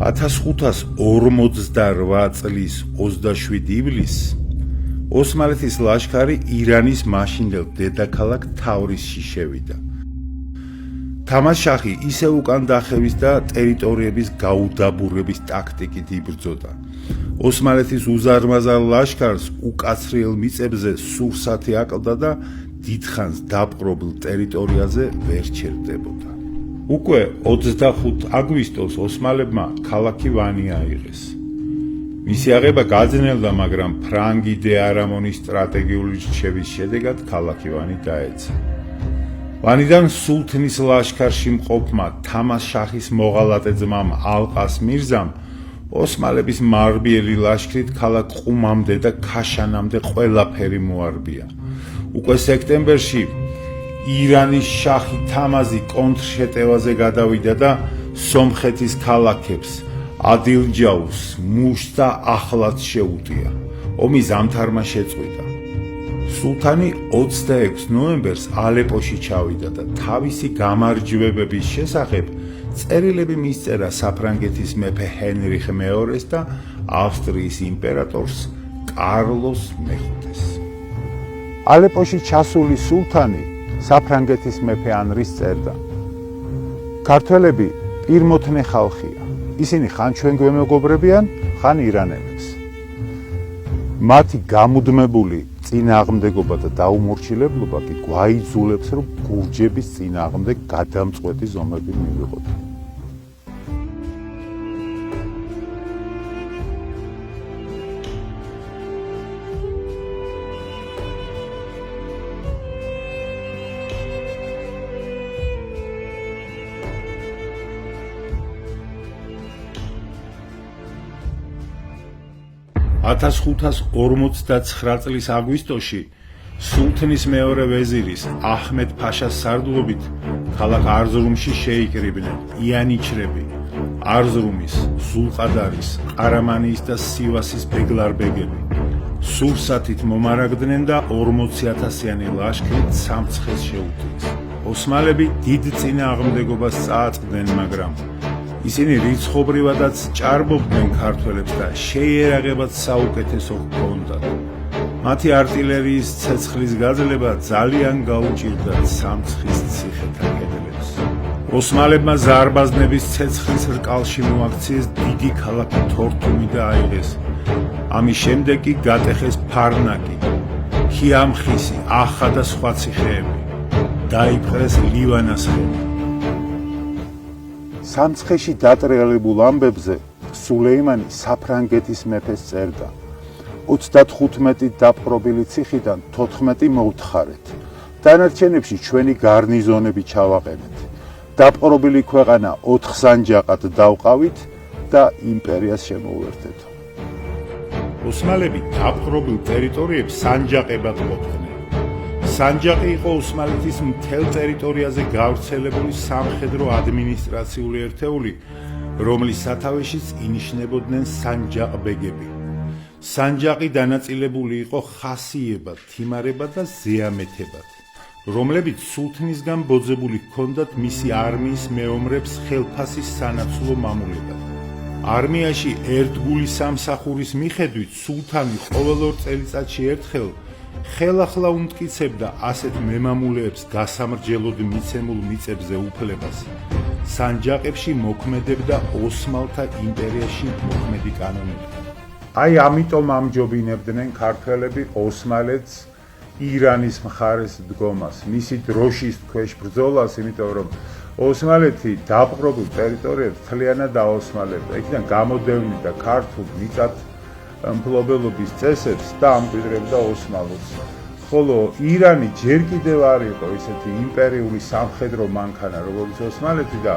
1548 წლის 27 ივლისს ოსმალეთის ლაშქარი ირანის მაშინდელ დედაქალაქ თავრისში შევიდა. თამაშახი ისე უკან დახევის და ტერიტორიების გაუდაბურების ტაქტიკით იბრძოდა. ოსმალეთის უზარმაზარ ლაშქარს უკაცრიელ მიწებზე სურსათი აკლდა და დიდხანს დაპყრობილ ტერიტორიაზე ვერ ჩერდებოდა. უკვე 25 აგვისტოს ოსმალებმა ქალაქი ვანი აიღეს. მისი აღება გაძნელდა, მაგრამ ფრანგი დე არამონის სტრატეგიული რჩევის შედეგად ქალაქი ვანი დაეცა. ვანიდან სულთნის ლაშქარში მყოფმა თამაშახის მოღალატე ძმამ ალყას მირზამ ოსმალების მარბიელი ლაშქრით ქალაქ ყუმამდე და ქაშანამდე ყველაფერი მოარბია. უკვე სექტემბერში ირანის შაჰი თამაზი კონტრშეტევაზე გადავიდა და სომხეთის ქალაქებს ადილჯაუს, მუშს და ახლაც შეუტია. ომი ზამთარმა შეწყვიტა. სულთანი 26 ნოემბერს ალეპოში ჩავიდა და თავისი გამარჯვებების შესახებ წერილები მისწერა საფრანგეთის მეფე ჰენრიხ მეორეს და ავსტრიის იმპერატორს კარლოს მეხუთეს. ალეპოში ჩასული სულთანი საფრანგეთის მეფე ანრის წერდა: ქართველები პირმოთნე ხალხია. ისინი ხან ჩვენ გვემეგობრებიან, ხან ირანელებს. მათი გამუდმებული წინააღმდეგობა და დაუმორჩილებლობა კი გვაიძულებს, რომ გურჯების წინააღმდეგ გადამწყვეტი ზომები მივიღოთ. ათას 1549 წლის აგვისტოში სულთნის მეორე ვეზირის აჰმედ ფაშას სარდლობით ქალაქ არზრუმში შეიკრიბნენ იანიჩრები, არზრუმის, ზულყადარის, ყარამანიის და სივასის ბეგლარბეგები. სურსათით მომარაგდნენ და 40,000-იანი ლაშქრით სამცხეს შეუტიეს. ოსმალები დიდ წინააღმდეგობას წააწყდნენ, მაგრამ ისინი რიცხობრივადაც ჭარბობდნენ ქართველებს და შეიარაღებად საუკეთესო ჰქონდათ. მათი არტილერიის ცეცხლის გაძლება ძალიან გაუჭირდათ სამცხის ციხეთა კედლებს. ოსმალებმა ზარბაზნების ცეცხლის რკალში მოაქციეს დიდი ქალაქი თორთუმი და აიღეს. ამის შემდეგ კი გატეხეს ფარნაკი, ქიამხისი, ახა და სხვა ციხეები. დაიპყრეს ლივანას ხევი. სამცხეში დატრიალებულ ამბებზე სულეიმანი საფრანგეთის მეფეს წერდა: 35 დაპყრობილი ციხიდან 14 მოვთხარეთ. დანარჩენებში ჩვენი გარნიზონები ჩავაყენეთ. დაპყრობილი ქვეყანა 4 სანჯაყად დავყავით და იმპერიას შემოუერთეთ. ოსმალები დაპყრობილ ტერიტორიებს სანჯაყებად ყოფდნენ. სანჯაყი იყო ოსმალეთის მთელ ტერიტორიაზე გავრცელებული სამხედრო ადმინისტრაციული ერთეული, რომლის სათავეშიც ინიშნებოდნენ სანჯაყბეგები. სანჯაყი დანაწილებული იყო ხასიებად, თიმარებად და ზეამეთებად, რომლებიც სულთნისგან ბოძებული ჰქონდათ მისი არმიის მეომრებს ხელფასის სანაცვლო მამულებად. არმიაში ერთგული სამსახურის მიხედვით სულთანი ყოველ 2 წელიწადში ერთხელ ხელახლა უმტკიცებდა ასეთ მემამულეებს გასამრჯელოდ მიცემულ მიწებზე უფლებას. სანჯაყებში მოქმედებდა ოსმალთა იმპერიაში მოქმედი კანონები. აი ამიტომ ამჯობინებდნენ ქართველები ოსმალეთს ირანის მხარეს დგომას, მისი დროშის ქვეშ ბრძოლას, იმიტომ რომ ოსმალეთი დაპყრობილ ტერიტორიებს მთლიანად დაოსმალებდა. იქიდან გამოდევნიდა ქართულ მიწათ მფლობელობის წესებს და ამკვიდრებდა ოსმალეთს. ხოლო ირანი ჯერ კიდევ არ იყო ისეთი იმპერიული სამხედრო მანქანა, როგორც ოსმალეთი და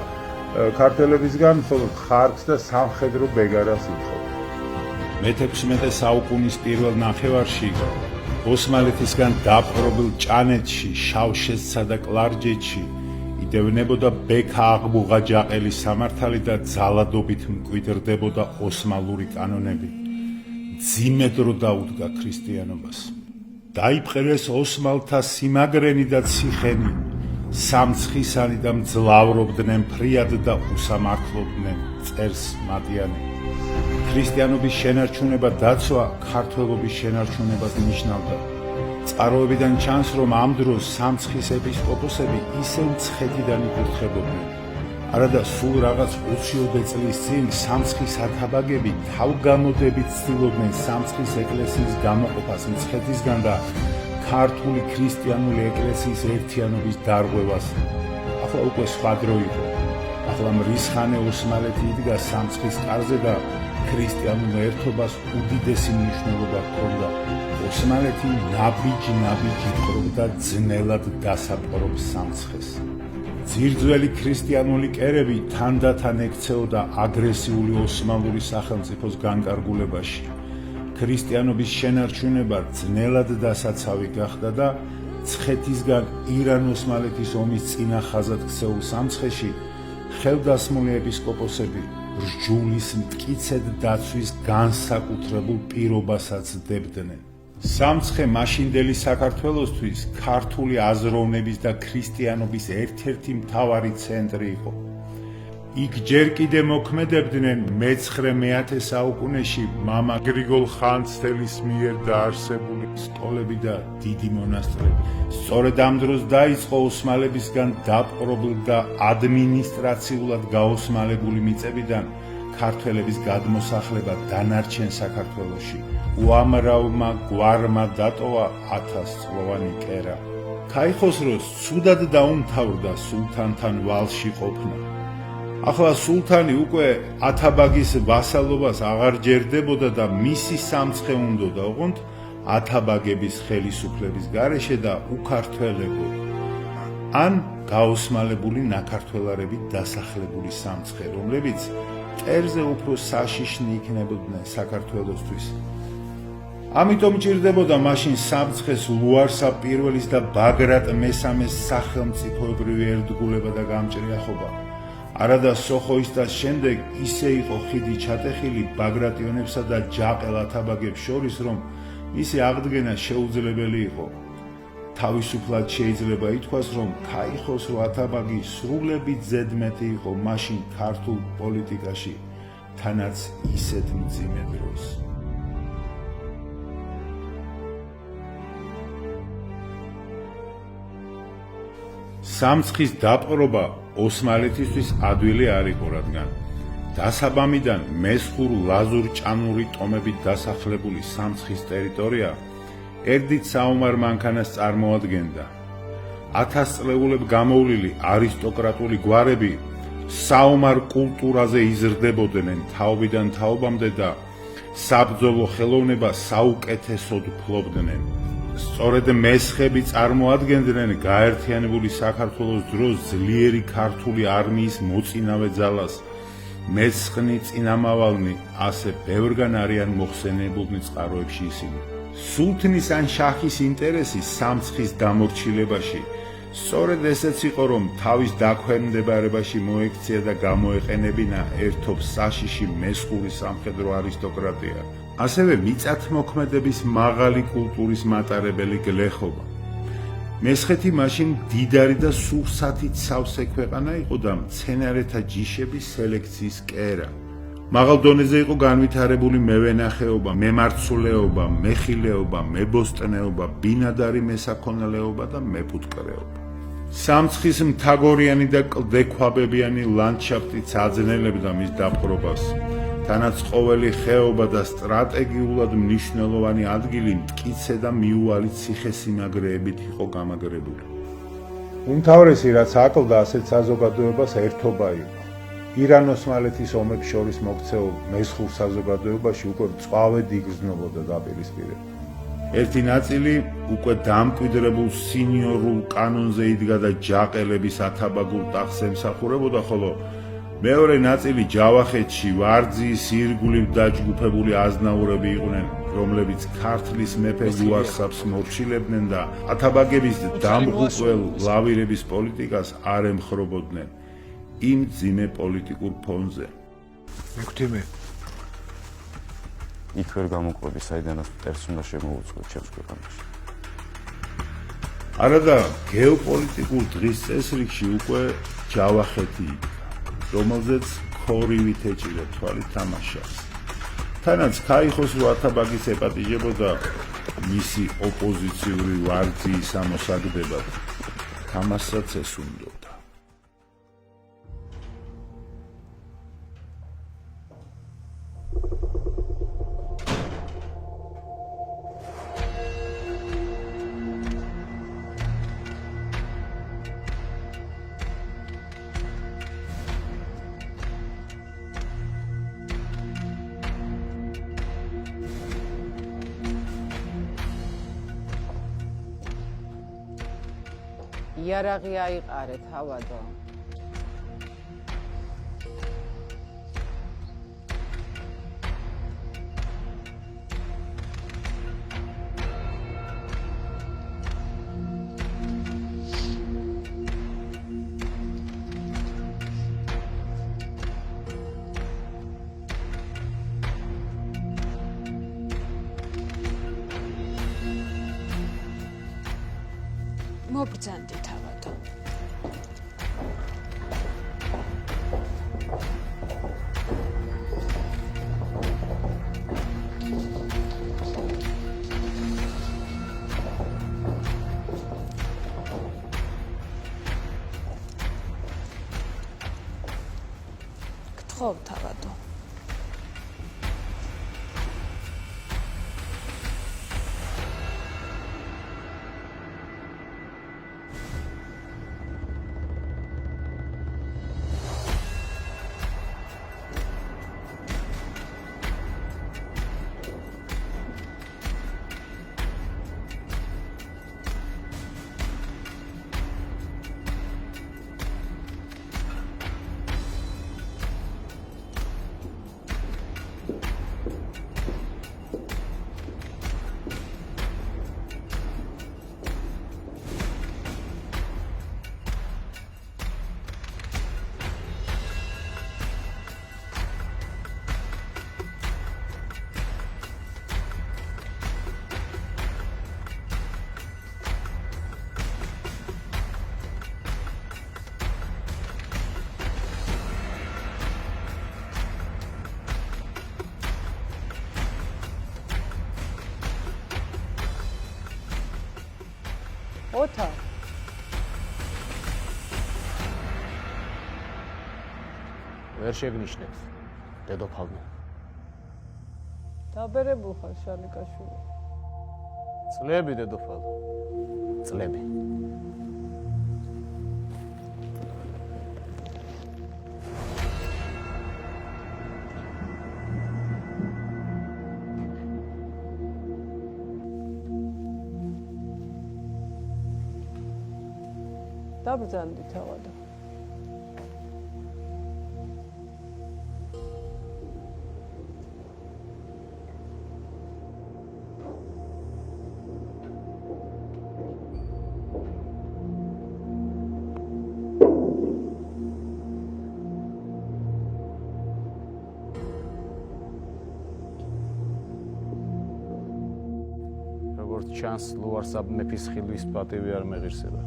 ქართველებისგან მხოლოდ ხარკს და სამხედრო ბეგარას ითხოვდა. მე-16 საუკუნის პირველ ნახევარში ოსმალეთისგან დაპყრობილ ჭანეთში, შავშეთსა და კლარჯეთში იდევნებოდა ბექა აღბუღა ჯაყელის სამართალი და ძალადობით მკვიდრდებოდა ოსმალური კანონები. ძიმედ რო დაუდგა ქრისტიანობას. დაიპყრეს ოსმალთა სიმაგრენი და ციხენი, სამცხისანი და მძლავრობდნენ ფრიად და უსამართლობდნენ წერს მატიანე. ქრისტიანობის შენარჩუნება დაცვა ქართველობის შენარჩუნებას ნიშნავდა. წყაროებიდან ჩანს, რომ ამ დროს სამცხის ეპისკოპოსები ისევ მცხეთიდან იკურთხებოდნენ. არადა სულ რაღაც 20 წლის წინ სამცხის ათაბაგები თავგამოდებით ცდილობდნენ სამცხის ეკლესიის გამოყოფას მცხეთისგან და ქართული ქრისტიანული ეკლესიის ერთიანობის დარღვევას. ახლა უკვე სხვა დრო იყო. ახლა მრისხანე ოსმალეთი იდგა სამცხის კარზე და ქრისტიანულ ერთობას უდიდესი მნიშვნელობა ჰქონდა. ოსმალეთი ნაბიჯ ყრობდა ძნელად დასაპყრობს სამცხეს. ძირძველი ქრისტიანული კერები თანდათან ექცეოდა აგრესიული ოსმალური სახელმწიფოს განკარგულებაში. ქრისტიანობის შენარჩუნება ძნელად დასაცავი გახდა და მცხეთისგან ირან-ოსმალეთის ომის წინახაზად ქცეულ სამცხეში ხელდასმული ეპისკოპოსები რჯულის მტკიცედ დაცვის განსაკუთრებულ პირობასაც დებდნენ. სამცხე მაშინდელი საქართველოსთვის ქართული აზროვნების და ქრისტიანობის ერთ-ერთი მთავარი ცენტრი იყო. იქ ჯერ კიდე მოქმედებდნენ მე-9-მე-10 საუკუნეში მამა გრიგოლ ხანძთელის მიერ დაარსებული სკოლები და დიდი მონასტრები. სწორედ ამ დროს დაიწყო ოსმალებისგან დაპყრობილ და ადმინისტრაციულად გაოსმალებული მიწებიდან ქართველების გადმოსახლება დანარჩენ საქართველოში. უამრავმა გვარმა დატოვა 1000 წლოვანი კერა. ქაიხოსროს ცუდად დაუმთავრდა სულთანთან ვალში ყოფნა. ახლა სულთანი უკვე ათაბაგის ვასალობას აღარ ჯერდებოდა და მისი სამცხე უნდოდა ოღონდ ათაბაგების ხელისუფლების გარეშე და უქართველებოდა. ან გაოსმალებული ნაქართველარებით დასახლებული სამცხე, რომლებიც მტერზე უფრო საშიშნი იქნებოდნენ საქართველოსთვის. ამიტომ ჭირდებოდა მაშინ სამცხეს ლუარსაბ პირველის და ბაგრატ მესამეს სახელმწიფოებრივი ერთგულება და გამჭრიახობა. არადა სოხოისტას შემდეგ ისე იყო ხიდი ჩატეხილი ბაგრატიონებსა და ჯაყელ ათაბაგებს შორის, რომ მისი აღდგენა შეუძლებელი იყო. თავისუფლად შეიძლება ითქვას, რომ ქაიხოსრო ათაბაგი სრულებით ზედმეტი იყო მაშინ ქართულ პოლიტიკაში, თანაც ისეთ მძიმე დროს. სამცხის დაპყრობა ოსმალეთისთვის ადვილი არ იყო, რადგან დასაბამიდან მესხურ ლაზურ-ჭანური ტომებით დასახლებული სამცხის ტერიტორია ერთდროულად საომარ მანქანას წარმოადგენდა. 1000 წლეულებ გამოვლილი არისტოკრატული გვარები საომარ კულტურაზე იზრდებოდნენ თაობიდან თაობამდე და საბრძოლო ხელოვნება საუკეთესოდ ფლობდნენ. სწორედ მესხები წარმოადგენდნენ გაერთიანებული საქართველოს დროს ძლიერი ქართული არმიის მოწინავე ძალას. მესხნი წინამავალნი ასე ბევრგან არიან მოხსენებულნი წყაროებში ისინი. სულთნის ან შაჰის ინტერესი სამცხის დამორჩილებაში სწორედ ესეც იყო, რომ თავის დაქვემდებარებაში მოექცია და გამოეყენებინა ერთობს საშიში მესხური სამხედრო არისტოკრატია. ასევე მიწათმოქმედების მაღალი კულტურის მატარებელი გლეხობა. მესხეთი მაშინ მდიდარი და სურსათით სავსე ქვეყანა იყო და მცენარეთა ჯიშების სელექციის კერა. მაღალ დონეზე იყო განვითარებული მევენახეობა, მემარცვლეობა, მეხილეობა, მებოსტნეობა, ბინადარი მესაქონლეობა და მეფუტკრეობა. სამცხის მთაგორიანი და კლდექვაბებიანი ლანდშაფტიც აძნელებდა მის დაპყრობას. თანაც ყოველი ხეობა და სტრატეგიულად მნიშვნელოვანი ადგილი მტკიცე და მიუვალი ციხესიმაგრეებით იყო გამაგრებული. უმთავრესი რაც აკლდა ასეთ საზოგადოებას ერთობა იყო. ირან-ოსმალეთის ომებს შორის მოქცეულ მესხურ საზოგადოებაში უკვე მწვავედ იგრძნობოდა დაპირისპირება. ერთი ნაწილი უკვე დამკვიდრებულ სინიორულ კანონზე იდგა და ჯაყელების ათაბაგურ ტახტს ემსახურებოდა, ხოლო მეორე ნაწილი ჯავახეთში ვარძიის ირგვლივ დაჯგუფებული აზნაურები იყვნენ, რომლებიც ქართლის მეფე ლუარსაბს მორჩილებდნენ და ათაბაგების დამღუპველ ლავირების პოლიტიკას არ ემხრობოდნენ იმ ძიმე პოლიტიკურ ფონზე. მეკუთიმე იქ ვერ გამოყვები, საიდანაც მტერს უნდა შემოუწყო ჩემს ქვეყანაში. არადა გეოპოლიტიკურ დღის წესრიგში უკვე ჯავახეთი იდგა, რომელზეც ქორივით ეჭირა თვალი თამაშას. თანაც ქაიხოსრო ათაბაგის ეპატიჟებოდა მისი ოპოზიციური ვარძიის ამოსაგდებად, თამაშსაც ესუნდოდა. იარაღი აიყარე თავადო. მობრძანდი თავადო. გთხოვ თავადო. ოთარ ვერ შეგნიშნებს დედოფალმა. დაბერებულ ხარ შალიკაშვილი. წლები დედოფალო, წლები. დაბრძანდი თავადო. როგორც ჩანს, ლუარსაბ მეფის ხილვის პატივი არ მეღირსება.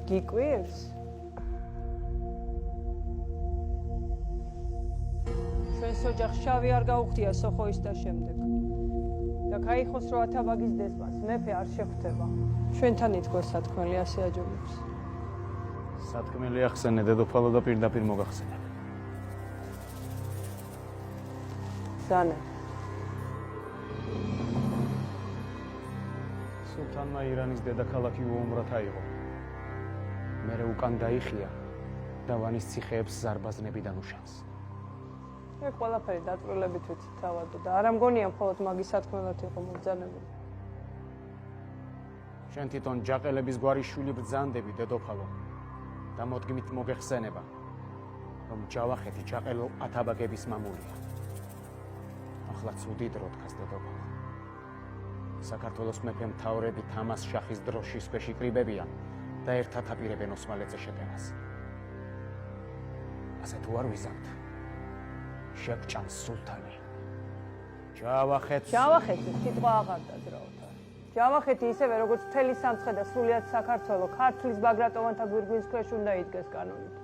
გიკვირს? ჩვენს ოჯახს შავი არ გაუხდია სოხოის და შემდეგ. და ქაიხოსრო ათაბაგის დესპანს მეფე არ შეხვდება. ჩვენთან ითქვა სათქმელი ასე აჯობებს. სათქმელი ახსენე დედოფალო და პირდაპირ მოგახსენებ. ზანა. სულთანმა ირანის დედაქალაქი უომრად აიღო. მერე უკან დაიხია და ვანის ციხეებს ზარბაზნებიდან უშავს. ეგ ყველაფერი დაწვრილებით ვიცით თავადო და არ ამგონია მხოლოდ მაგის სათქმელად იყო მობრძანებული. შენ თვითონ ჯაყელების გვარის შვილი ბრძანდები დედოფალო და მოდგმით მოგეხსენება, რომ ჯავახეთი ჯაყელო ათაბაგების მამულია. ახლა ცუდი დრო დგას დედოფალო. საქართველოს მეფე მთავრები თამას შახის დროშის ქვეშ იკრიბებიან და ერთად აპირებენ ოსმალეთზე შეტევას. ასე თუ არ ვიზამთ, შეგვჭამს სულთანი. ჯავახეთს სიტყვა აღარ დაძრაოთ. ჯავახეთი ისევე როგორც მთელი სამცხე და სრულიად საქართველო ქართლის ბაგრატოვანთა გვირგვინს ქვეშ უნდა იდგეს კანონით.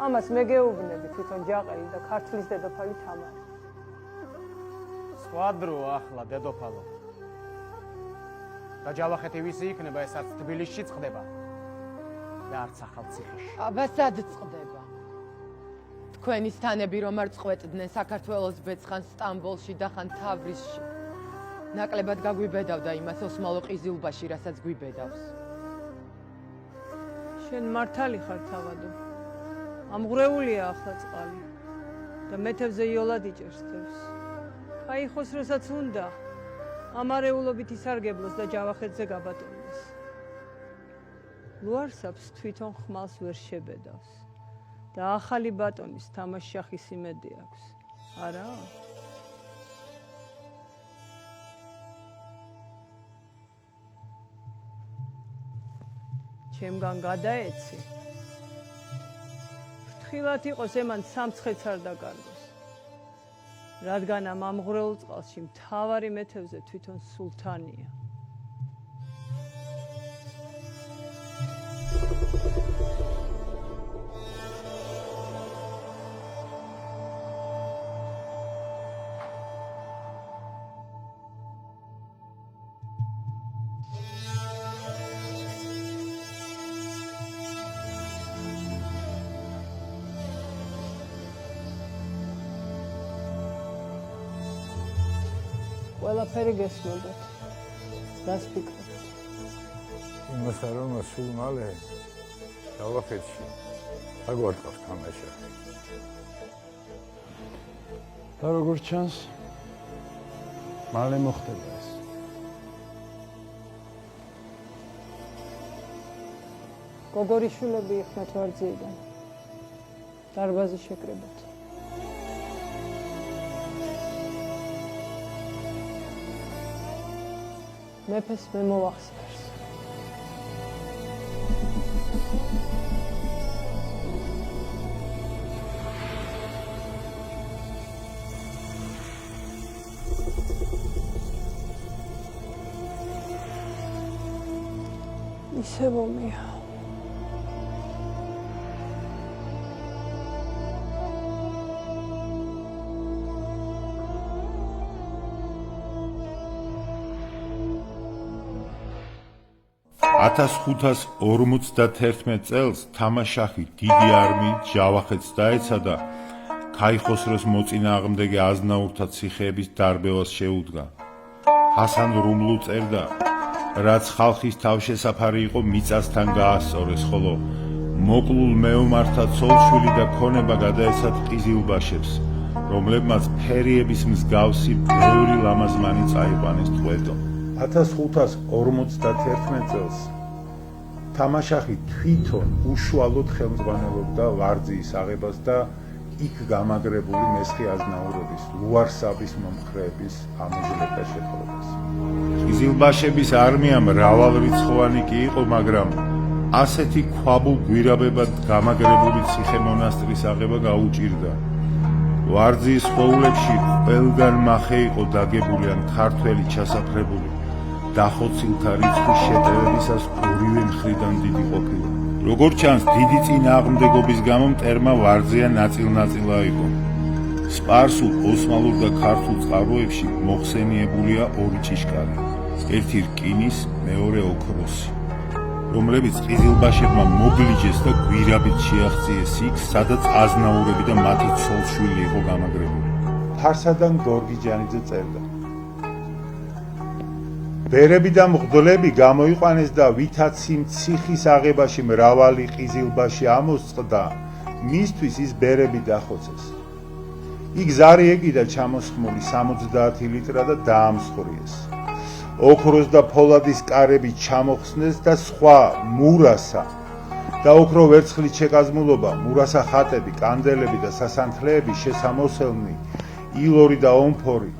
ამას მე გეუბნები თვითონ ჯაყელი და ქართლის დედოფალი თამარი. სხვა დროა ახლა დედოფალო. და ჯავახეთი ვისი იქნება, ესაც თბილისშიც ხდება და არც ახალციხეში. აბა სად წყდება? თქვენი სტანები რომ არ წყვეტდნენ საქართველოს ბეწხანს სტამბოლში და ხან თავრისში. ნაკლებად გაგვიბედავდა იმას ოსმალო ყიზილბაში, რასაც გვიბედავს. შენ მართალი ხარ თავადო. ამღვრეულია ახლა წყალი და მეთევზე იოლად იჭერს თევს. კაიხოს როსაც უნდა ამ არეულობით ისარგებლოს და ჯავახეთზე გაბატონდეს. ლუარსაბს თვითონ ხმალს ვერ შებედავს და ახალი ბატონის თამაშ-შახის იმედი აქვს. არა? ჩემგან გადაეცი. ფრთხილად იყოს ემან სამცხეც არ დაკარგოს. რადგან ამ ამღვრეულ წყალში მთავარი მეთევზე თვითონ სულთანია. ყველაფერი გესმოდათ. რას ფიქრობთ? იმასთან რომ სულ მალე ჯავახეთში აგვარტყავს თამაშა. და როგორც ჩანს, მალე მოხდება ეს. გოგორიშვილები იხმეთ ვარძიიდან. დარბაზი შეკრებათ. მეფეს მე მოვახსენებს. ისე მომია. ათას 551 წელს თამაშახი დიდი არმიით ჯავახეთს დაეცა და ქაიხოსროს მოწინააღმდეგე აზნაურთა ციხეების დარბევას შეუდგა. ჰასან რუმლუ წერდა, რაც ხალხის თავშესაფარი იყო მიწასთან გაასწორეს, ხოლო მოკლულ მეომართა ცოლშვილი და ქონება გადაეცათ ყიზილბაშებს, რომლებმაც ფერიების მსგავსი ბევრი ლამაზმანი წაიყვანეს ტყვედო. 1551 წელს თამაშახი თვითონ უშუალოდ ხელმძღვანელობდა ვარძიის აღებას და იქ გამაგრებული მესხი აზნაურების ლუარსაბის მომხრეების ამოძლებდა შეხვედრას. ყიზილბაშების არმია მრავალრიცხოვანი კი იყო, მაგრამ ასეთი ქვაბულ გვირაბებად გამაგრებული ციხე-მონასტრის აღება გაუჭირდა. ვარძიის ხოვლებში ყველგან მახე იყო დაგებული ან ქართველი ჩასაფრებული. დახოცილთა რიცხვი შეტევებისას ორივე მხრიდან დიდი ყოფილა. როგორც ჩანს, დიდი წინააღმდეგობის გამო მტერმა ვარძია ნაწილ-ნაწილ აიღო. სპარსულ, ოსმალურ და ქართულ წყაროებში მოხსენიებულია ორი ჭიშკარი, ერთი რკინის, მეორე ოქროსი, რომლებიც ყიზილბაშებმა მოგლიჯეს და გვირაბით შეაღწიეს იქ, სადაც აზნაურები და მათი ცოლ-შვილი იყო გამაგრებული. ფარსადან გორგი ჯანიძე წერდა: ბერები და მღვდლები გამოიყვანეს და ვითაც იმ ციხის აღებაში მრავალი ყიზილბაში ამოსწყდა, მისთვის ის ბერები დახოცეს. იქ ზარი ეკიდა ჩამოსხმული 70 ლიტრა და დაამსხვრიეს. ოქროს და ფოლადის კარები ჩამოხსნეს და სხვა მურასა და ოქრო ვერცხლის შეკაზმულობა, მურასა ხატები, კანდელები და სასანთლეები შესამოსელნი, ილორი და ომფორი,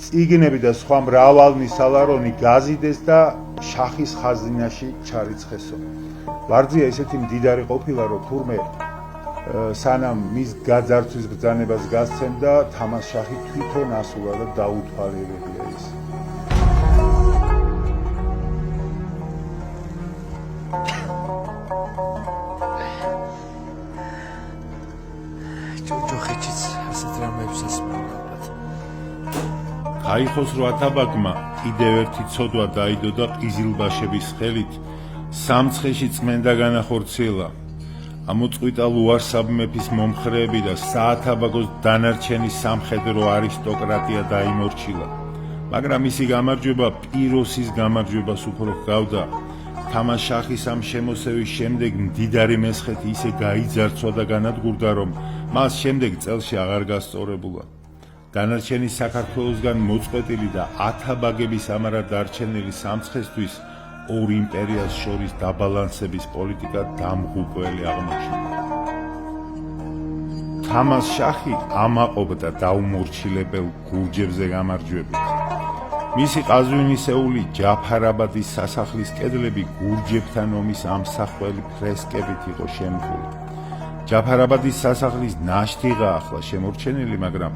წიგნები და სხვა მრავალნი სალარონი გაზიდეს და შახის ხაზინაში ჩარიცხესო. ვარძია ესეთი მდიდარი ყოფილა, რომ თურმე სანამ მის გაძარცვის ბრძანებას გასცემდა, თამაშახი თვითონ ასულა და დაუთვალიერებია ის. ჯოჯოხეთიც ასეთ რამეებს ასმეულებად. გაიხოს რო ათაბაგმა კიდევ ერთი ცოდვა დაიდო და ყიზილბაშების ხელით სამცხეში წმენდა განახორციელა. ამოწყვიტა ლუარსაბ მეფის მომხრეები და საათაბაგოს დანარჩენი სამხედრო არისტოკრატია დაიმორჩილა. მაგრამ მისი გამარჯვება პიროსის გამარჯვებას უფრო ჰგავდა. თამაშახის ამ შემოსევის შემდეგ მდიდარი მესხეთი ისე გაიძარცვა და განადგურდა, რომ მას შემდეგ წელში აღარ გასწორებულა. დანარჩენი საქართველოსგან მოწყვეტილი და ათაბაგების ამარად დარჩენილი სამცხესთვის ორ იმპერიას შორის დაბალანსების პოლიტიკა დამღუპველი აღმოჩნდა. თამაშახი ამაყობდა დაუმორჩილებელ გურჯებზე გამარჯვებით. მისი ყაზვინისეული ჯაფარაბადის სასახლის კედლები გურჯებთან ომის ამსახველი ფრესკებით იყო შემკული. ჯაფარაბადის სასახლის ნაშთიღა ახლა შემორჩენილი, მაგრამ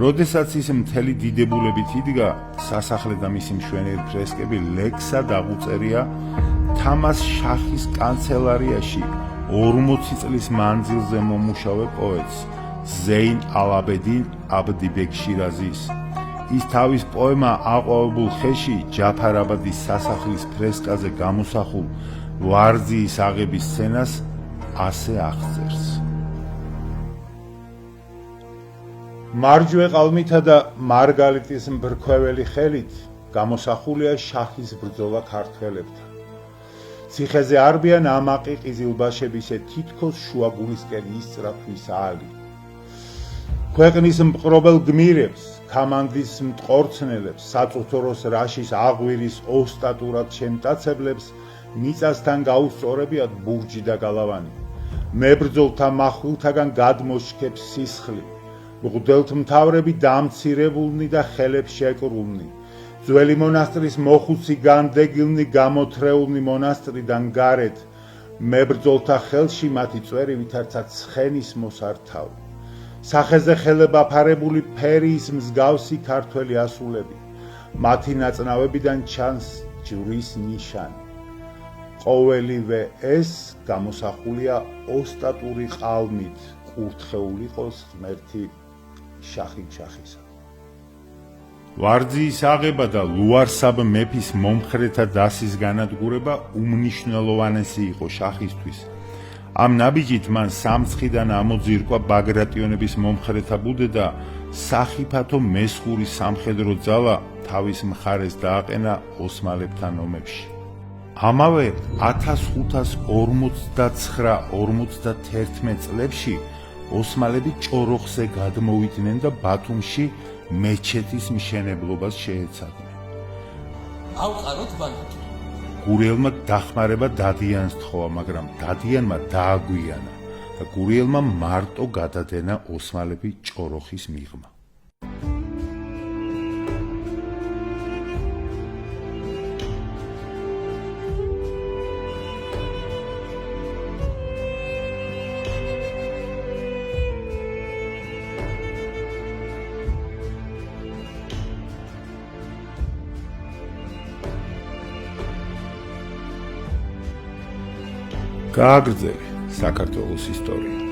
როდესაც ის მთელი დიდებულებით იდგა, სასახლე და მისი მშვენიერი ფრესკები ლექსად აღუწერია თამაშახის კანცელარიაში 40 წლის მანძილზე მომუშავე პოეტს ზეინ ალაბედინ აბდიბეგ შირაზის. ის თავის პოემა აყვავებულ ხეში ჯაფარაბადის სასახლის ფრესკაზე გამოსახულ ვარძიის აღების სცენას ასე აღწერს. მარჯვე ყალმითა და მარგალიტის მბრქვეველი ხელით გამოსახულია შაჰის ბრძოლა ქართველებთან. ციხეზე არბიან ამაყი ყიზილბაშების თითქოს შუაგულისკენ ისწრაფვის ალი. ქვეყნის მპყრობელ გმირებს, კამანდის მტყორცნელებს, საწუთოროს რაშის აღვირის ოსტატურად შემტაცებლებს მიწასთან გაუსწორებიათ ბურჯი და გალავანი. მებრძოლთა მახვილთაგან გადმოშქებს სისხლი. მღვდელთმთავრები დამცირებულნი და ხელებს შეკრულნი. ძველი მონასტრის მოხუცი განდეგილნი გამოთრეულნი მონასტრიდან გარეთ. მებრძოლთა ხელში მათი წვერი ვითარცა ცხენის მოსართავი. სახეზე ხელება ფარებული ფერიის მსგავსი ქართველი ასულები. მათი ნაწნავებიდან ჩანს ჯვრის ნიშანი. ყოველივე ეს გამოსახულია ოსტატური ყალმით, კურთხეულ იყოს ღმერთი შაჰი-შაჰისა. ვარძიის აღება და ლუარსაბ მეფის მომხრეთა დასის განადგურება უმნიშვნელოვანესი იყო შაჰისთვის. ამ ნაბიჯით მან სამცხიდან ამოძირკვა ბაგრატიონების მომხრეთა ბუდე და სახიფათო მესხური სამხედრო ძალა თავის მხარეს დააყენა ოსმალებთან ომებში. ამავე 1549-51 წლებში ოსმალები ჭოროხზე გადმოვიდნენ და ბათუმში მეჩეთის მშენებლობას შეეცადნენ. ავყაროთ ბანაკი. გურიელმა დახმარება დადიანს თხოვა, მაგრამ დადიანმა დააგვიანა და გურიელმა მარტო გადადენა ოსმალები ჭოროხის მიღმა. გააგრძელე საქართველოს ისტორია.